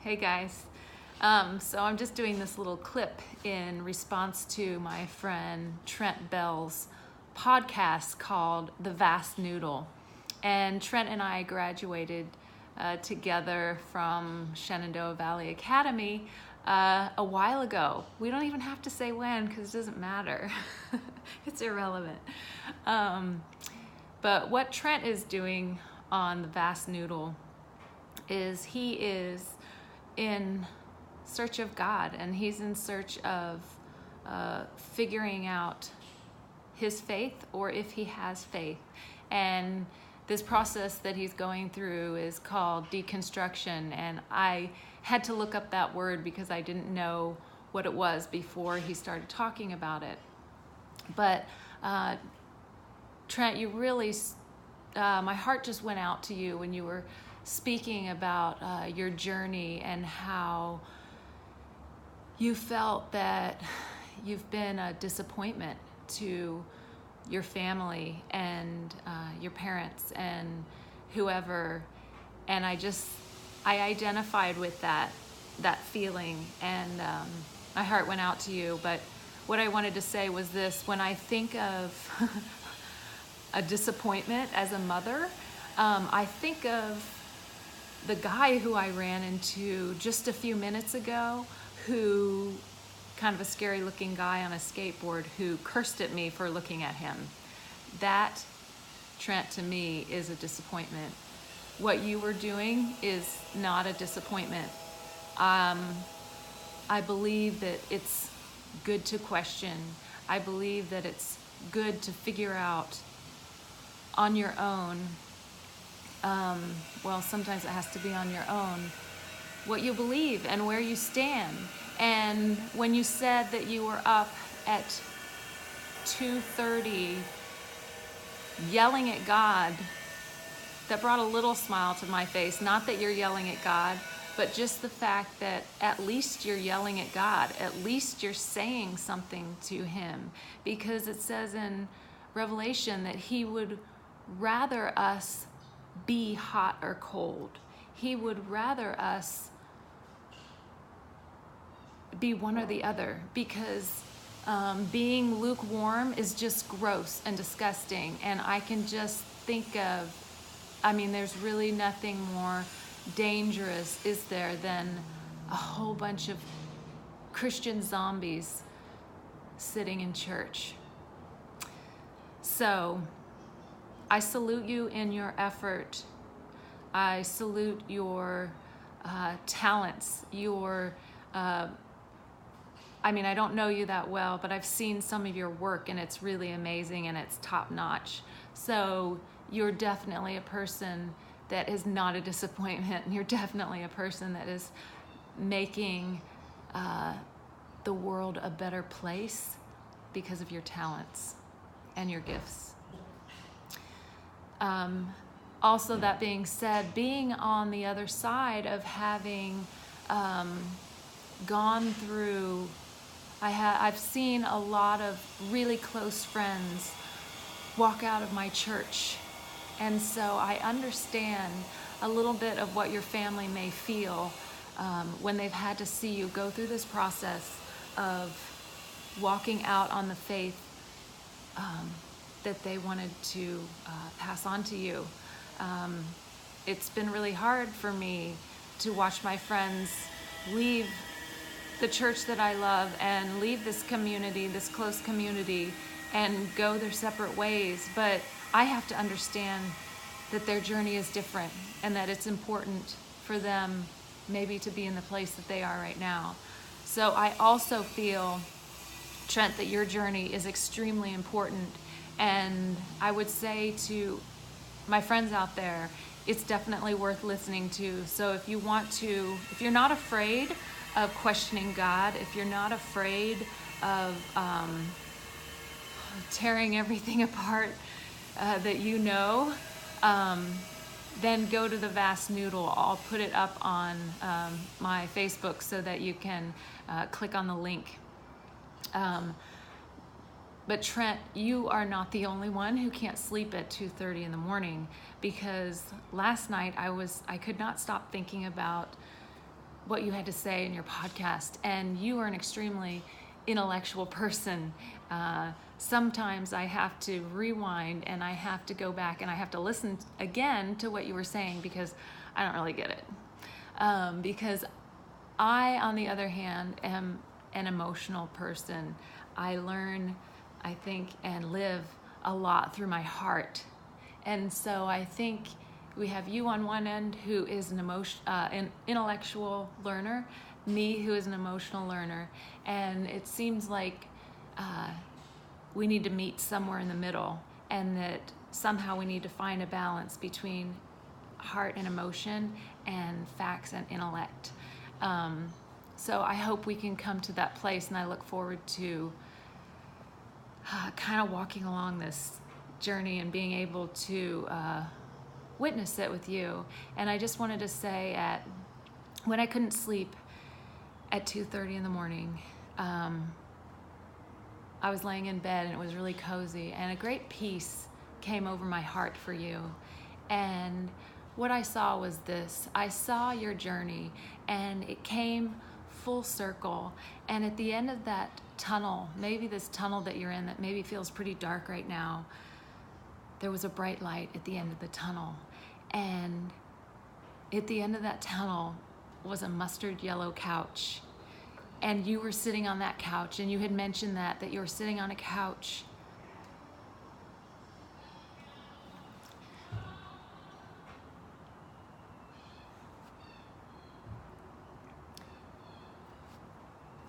Hey guys. So I'm just doing this little clip in response to my friend Trent Bell's podcast called The Vast Noodle. And Trent and I graduated together from Shenandoah Valley Academy a while ago. We don't even have to say when because it doesn't matter. It's irrelevant. But what Trent is doing on The Vast Noodle is he is in search of God, and he's in search of figuring out his faith, or if he has faith. And this process that he's going through is called deconstruction, and I had to look up that word because I didn't know what it was before he started talking about it. But Trent, you really, my heart just went out to you when you were speaking about your journey and how you felt that you've been a disappointment to your family and your parents and whoever. And I identified with that feeling, and my heart went out to you. But what I wanted to say was this: when I think of a disappointment as a mother, I think of the guy who I ran into just a few minutes ago, who, kind of a scary looking guy on a skateboard, who cursed at me for looking at him. That, Trent, to me is a disappointment. What you were doing is not a disappointment. I believe that it's good to question. I believe that it's good to figure out on your own. Well, sometimes it has to be on your own, what you believe and where you stand. And when you said that you were up at 2:30 yelling at God, that brought a little smile to my face. Not that you're yelling at God, but just the fact that at least you're yelling at God. At least you're saying something to him, because it says in Revelation that he would rather us be hot or cold. He would rather us be one or the other, because being lukewarm is just gross and disgusting. And I can just think of, there's really nothing more dangerous, is there, than a whole bunch of Christian zombies sitting in church. So I salute you in your effort. I salute your talents, your I don't know you that well, but I've seen some of your work, and it's really amazing and it's top notch. So you're definitely a person that is not a disappointment. You're definitely a person that is making the world a better place because of your talents and your gifts. Also, that being said, being on the other side of having gone through, I've seen a lot of really close friends walk out of my church. And so I understand a little bit of what your family may feel when they've had to see you go through this process of walking out on the faith that they wanted to pass on to you. It's been really hard for me to watch my friends leave the church that I love and leave this community, this close community, and go their separate ways. But I have to understand that their journey is different, and that it's important for them maybe to be in the place that they are right now. So I also feel, Trent, that your journey is extremely important. And I would say to my friends out there, it's definitely worth listening to. So if you're not afraid of questioning God, if you're not afraid of tearing everything apart that you know, then go to The Vast Noodle. I'll put it up on my Facebook so that you can click on the link. But Trent, you are not the only one who can't sleep at 2:30 in the morning, because last night I could not stop thinking about what you had to say in your podcast, and you are an extremely intellectual person. Sometimes I have to rewind and I have to go back and I have to listen again to what you were saying because I don't really get it. Because I, on the other hand, am an emotional person. I learn, I think, and live a lot through my heart. And so I think we have you on one end who is an intellectual learner, me who is an emotional learner. And it seems like we need to meet somewhere in the middle, and that somehow we need to find a balance between heart and emotion and facts and intellect. So I hope we can come to that place, and I look forward to kind of walking along this journey and being able to witness it with you. And I just wanted to say, when I couldn't sleep at 2:30 in the morning, I was laying in bed and it was really cozy, and a great peace came over my heart for you. And what I saw was this. I saw your journey, and it came full circle. And at the end of that tunnel, maybe this tunnel that you're in that maybe feels pretty dark right now, there was a bright light at the end of the tunnel. And at the end of that tunnel was a mustard yellow couch. And you were sitting on that couch, and you had mentioned that you were sitting on a couch.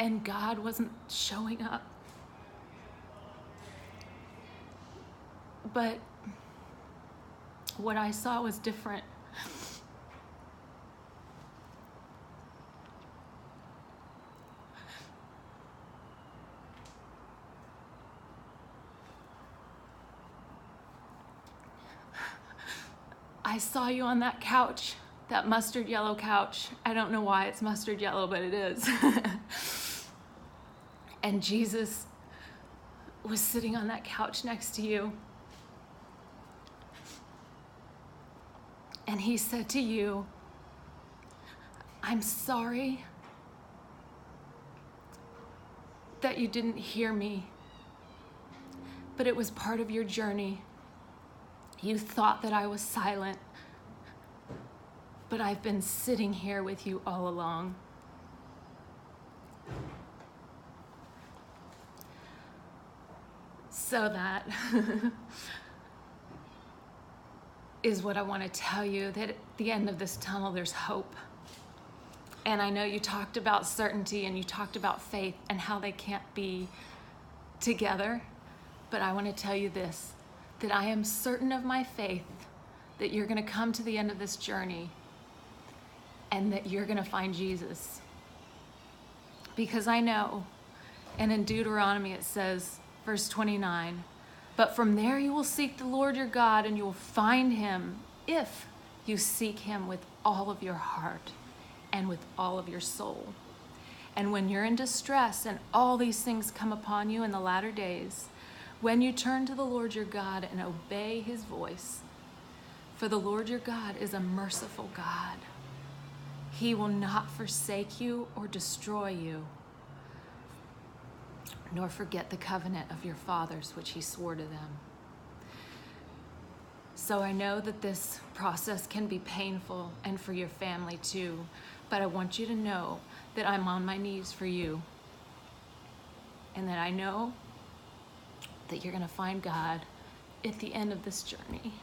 And God wasn't showing up. But what I saw was different. I saw you on that couch, that mustard yellow couch. I don't know why it's mustard yellow, but it is. And Jesus was sitting on that couch next to you. And he said to you, I'm sorry that you didn't hear me, but it was part of your journey. You thought that I was silent, but I've been sitting here with you all along. So that is what I want to tell you, that at the end of this tunnel, there's hope. And I know you talked about certainty and you talked about faith and how they can't be together, but I want to tell you this, that I am certain of my faith that you're going to come to the end of this journey and that you're going to find Jesus. Because I know, and in Deuteronomy it says, verse 29, but from there you will seek the Lord your God, and you will find him if you seek him with all of your heart and with all of your soul. And when you're in distress and all these things come upon you in the latter days, when you turn to the Lord your God and obey his voice, for the Lord your God is a merciful God. He will not forsake you or destroy you, nor forget the covenant of your fathers, which he swore to them. So I know that this process can be painful, and for your family too, but I want you to know that I'm on my knees for you, and that I know that you're gonna find God at the end of this journey.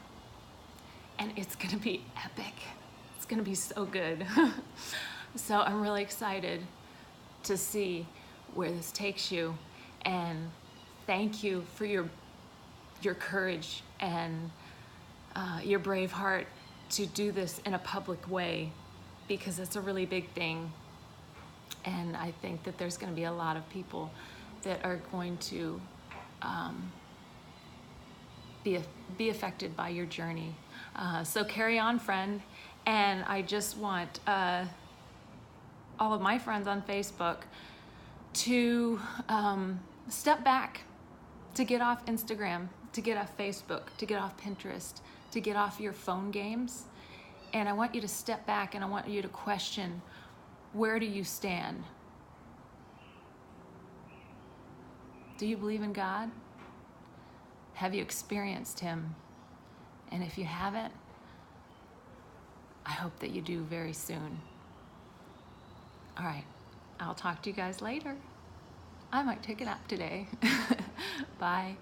And it's gonna be epic. It's gonna be so good. So I'm really excited to see where this takes you. And thank you for your courage and your brave heart to do this in a public way, because it's a really big thing. And I think that there's gonna be a lot of people that are going to be affected by your journey. So carry on, friend. And I just want all of my friends on Facebook to step back, to get off Instagram, to get off Facebook, to get off Pinterest, to get off your phone games. And I want you to step back, and I want you to question, Where do you stand? Do you believe in God? Have you experienced Him? And if you haven't, I hope that you do very soon. All right, I'll talk to you guys later. I might take a nap today. Bye.